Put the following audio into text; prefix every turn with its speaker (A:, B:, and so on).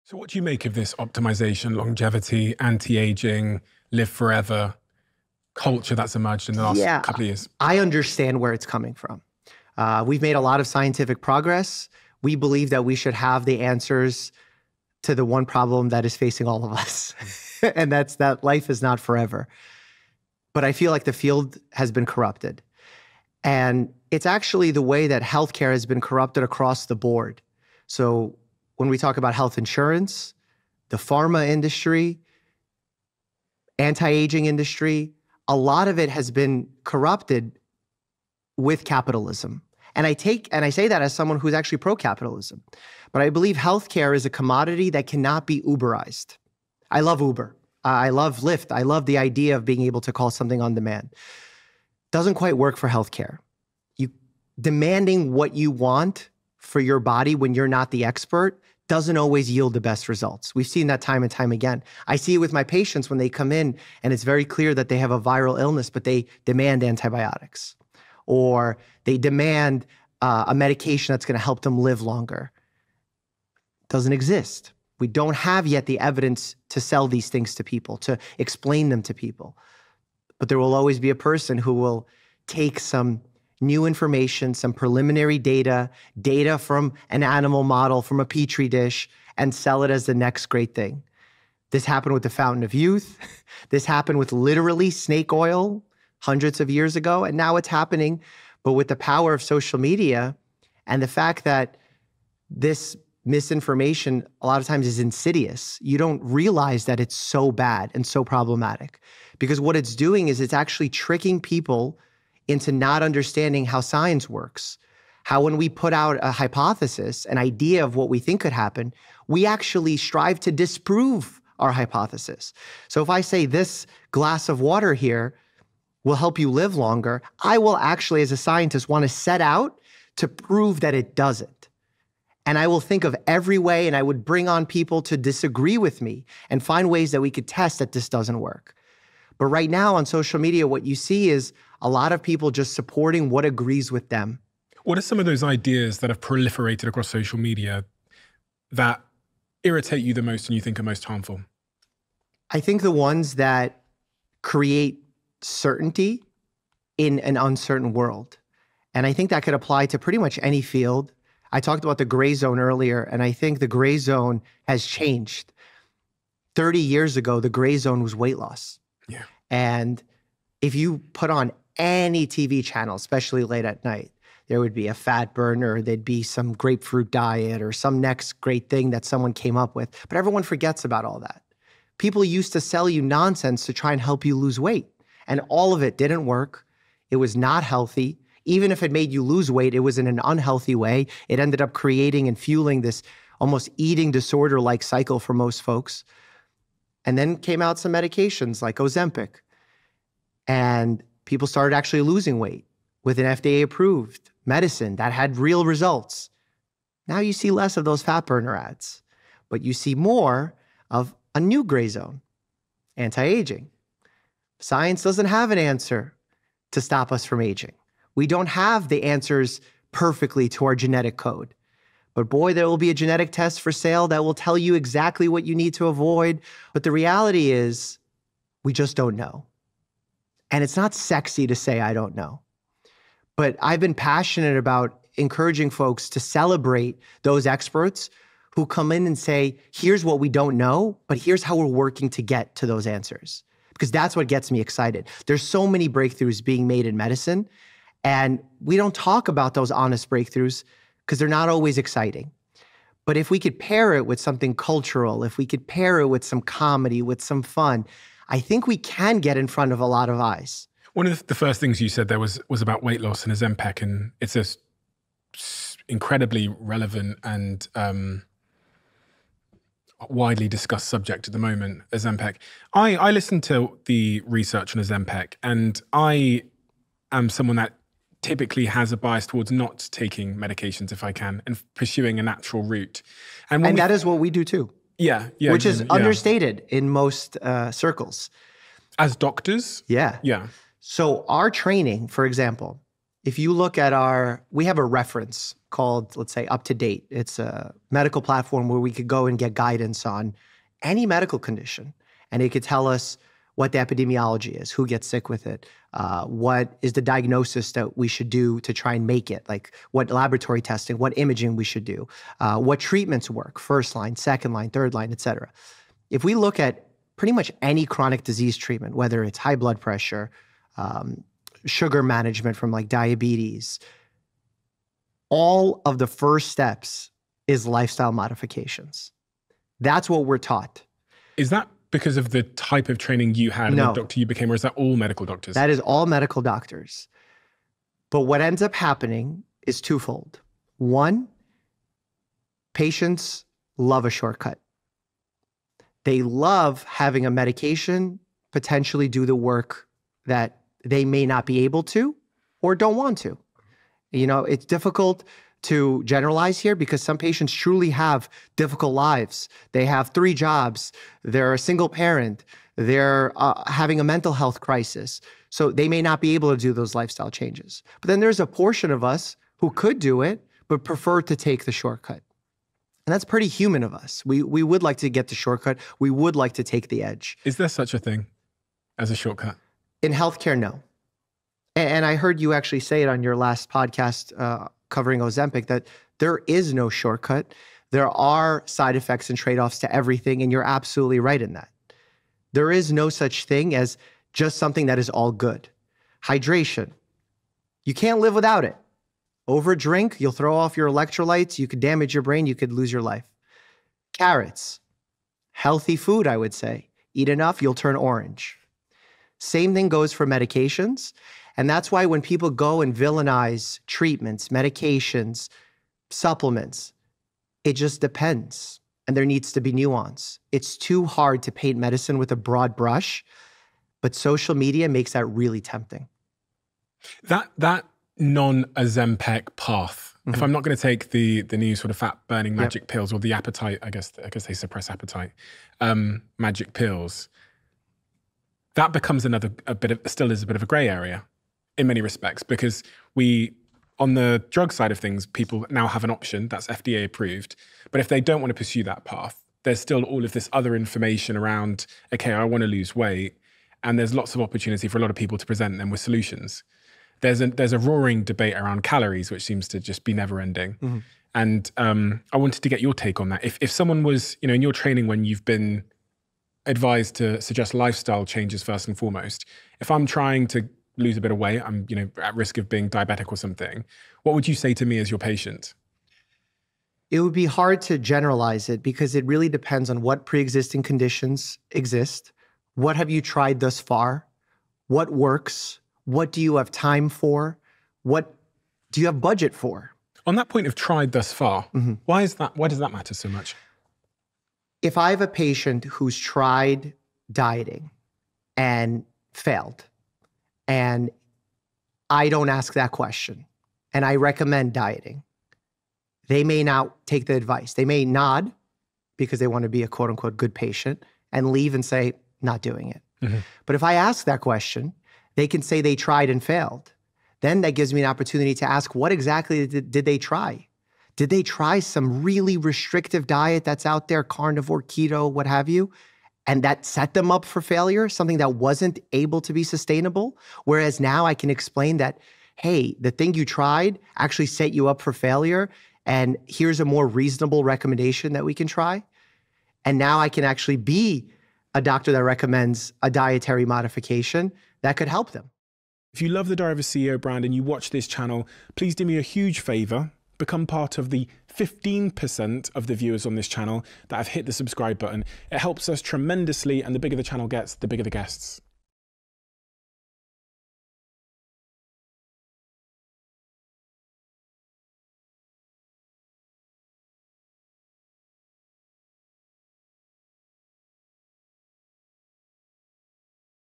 A: So what do you make of this optimization, longevity, anti-aging, live forever culture that's emerged in the last
B: Yeah,
A: couple of years?
B: I understand where it's coming from. We've made a lot of scientific progress. We believe that we should have the answers to the one problem that is facing all of us, and that's that life is not forever. But I feel like the field has been corrupted. And it's actually the way that healthcare has been corrupted across the board. So when we talk about health insurance, the pharma industry, anti-aging industry, a lot of it has been corrupted with capitalism. And I say that as someone who's actually pro-capitalism. But I believe healthcare is a commodity that cannot be Uberized. I love Uber. I love Lyft. I love the idea of being able to call something on demand. Doesn't quite work for healthcare. You demanding what you want for your body when you're not the expert doesn't always yield the best results. We've seen that time and time again. I see it with my patients when they come in and it's very clear that they have a viral illness, but they demand antibiotics, or they demand a medication that's going to help them live longer. Doesn't exist. We don't have yet the evidence to sell these things to people, to explain them to people. But there will always be a person who will take some new information, some preliminary data from an animal model, from a petri dish, and sell it as the next great thing. This happened with the Fountain of Youth. This happened with literally snake oil hundreds of years ago, and now it's happening, but with the power of social media and the fact that this misinformation a lot of times is insidious. You don't realize that it's so bad and so problematic, because what it's doing is it's actually tricking people into not understanding how science works. How when we put out a hypothesis, an idea of what we think could happen, we actually strive to disprove our hypothesis. So if I say this glass of water here will help you live longer, I will actually, as a scientist, want to set out to prove that it doesn't. And I will think of every way, and I would bring on people to disagree with me and find ways that we could test that this doesn't work. But right now on social media, what you see is a lot of people just supporting what agrees with them.
A: What are some of those ideas that have proliferated across social media that irritate you the most and you think are most harmful?
B: I think the ones that create certainty in an uncertain world. And I think that could apply to pretty much any field. I talked about the gray zone earlier, and I think the gray zone has changed. 30 years ago, the gray zone was weight loss.
A: Yeah.
B: And if you put on any TV channel, especially late at night, there would be a fat burner, there'd be some grapefruit diet or some next great thing that someone came up with. But everyone forgets about all that. People used to sell you nonsense to try and help you lose weight. And all of it didn't work. It was not healthy. Even if it made you lose weight, it was in an unhealthy way. It ended up creating and fueling this almost eating disorder-like cycle for most folks. And then came out some medications like Ozempic. And people started actually losing weight with an FDA-approved medicine that had real results. Now you see less of those fat burner ads, but you see more of a new gray zone, anti-aging. Science doesn't have an answer to stop us from aging. We don't have the answers perfectly to our genetic code. But boy, there will be a genetic test for sale that will tell you exactly what you need to avoid. But the reality is, we just don't know. And it's not sexy to say, I don't know. But I've been passionate about encouraging folks to celebrate those experts who come in and say, here's what we don't know, but here's how we're working to get to those answers. Because that's what gets me excited. There's so many breakthroughs being made in medicine, and we don't talk about those honest breakthroughs because they're not always exciting. But if we could pair it with something cultural, if we could pair it with some comedy, with some fun, I think we can get in front of a lot of eyes.
A: One of the first things you said there was about weight loss and Ozempic, and it's a incredibly relevant and widely discussed subject at the moment, Ozempic. I listened to the research on Ozempic, and I am someone that typically has a bias towards not taking medications if I can and pursuing a natural route. And
B: that is what we do too.
A: Yeah.
B: Which is understated in most circles.
A: As doctors?
B: Yeah.
A: Yeah.
B: So our training, for example, If you look at we have a reference called, let's say, Up to Date. It's a medical platform where we could go and get guidance on any medical condition. And it could tell us what the epidemiology is, who gets sick with it, what is the diagnosis that we should do to try and make it, like what laboratory testing, what imaging we should do, what treatments work, first line, second line, third line, et cetera. If we look at pretty much any chronic disease treatment, whether it's high blood pressure, sugar management from like diabetes, all of the first steps is lifestyle modifications. That's what we're taught.
A: Is that because of the type of training you had and the doctor you became, or is that all medical doctors?
B: That is all medical doctors. But what ends up happening is twofold. One, patients love a shortcut. They love having a medication potentially do the work that they may not be able to or don't want to. You know, it's difficult to generalize here because some patients truly have difficult lives. They have 3 jobs. They're a single parent. They're having a mental health crisis. So they may not be able to do those lifestyle changes. But then there's a portion of us who could do it, but prefer to take the shortcut. And that's pretty human of us. We would like to get the shortcut. We would like to take the edge.
A: Is there such a thing as a shortcut?
B: In healthcare, no. And I heard you actually say it on your last podcast covering Ozempic, that there is no shortcut. There are side effects and trade-offs to everything, and you're absolutely right in that. There is no such thing as just something that is all good. Hydration. You can't live without it. Over a drink, you'll throw off your electrolytes, you could damage your brain, you could lose your life. Carrots. Healthy food, I would say. Eat enough, you'll turn orange. Same thing goes for medications. And that's why when people go and villainize treatments, medications, supplements, it just depends. And there needs to be nuance. It's too hard to paint medicine with a broad brush, but social media makes that really tempting.
A: That non-Ozempic path, if I'm not going to take the new sort of fat-burning magic pills or the appetite, I guess they suppress appetite, magic pills, that becomes still is a bit of a gray area in many respects, because on the drug side of things, people now have an option that's FDA approved. But if they don't want to pursue that path, there's still all of this other information around, okay, I want to lose weight. And there's lots of opportunity for a lot of people to present them with solutions. There's a roaring debate around calories, which seems to just be never ending. And I wanted to get your take on that. If someone was, in your training when you've been advised to suggest lifestyle changes first and foremost, if I'm trying to lose a bit of weight, I'm at risk of being diabetic or something, what would you say to me as your patient?
B: It would be hard to generalize it because it really depends on what pre-existing conditions exist. What have you tried thus far? What works? What do you have time for? What do you have budget for?
A: On that point of tried thus far, why does that matter so much?
B: If I have a patient who's tried dieting and failed, and I don't ask that question, and I recommend dieting, they may not take the advice. They may nod because they want to be a quote unquote good patient and leave and say, not doing it. But if I ask that question, they can say they tried and failed. Then that gives me an opportunity to ask, what exactly did they try? Did they try some really restrictive diet that's out there, carnivore, keto, what have you, and that set them up for failure, something that wasn't able to be sustainable? Whereas now I can explain that, hey, the thing you tried actually set you up for failure, and here's a more reasonable recommendation that we can try. And now I can actually be a doctor that recommends a dietary modification that could help them.
A: If you love the Diary of a CEO brand and you watch this channel, please do me a huge favor. Become part of the 15% of the viewers on this channel that have hit the subscribe button. It helps us tremendously, and the bigger the channel gets, the bigger the guests.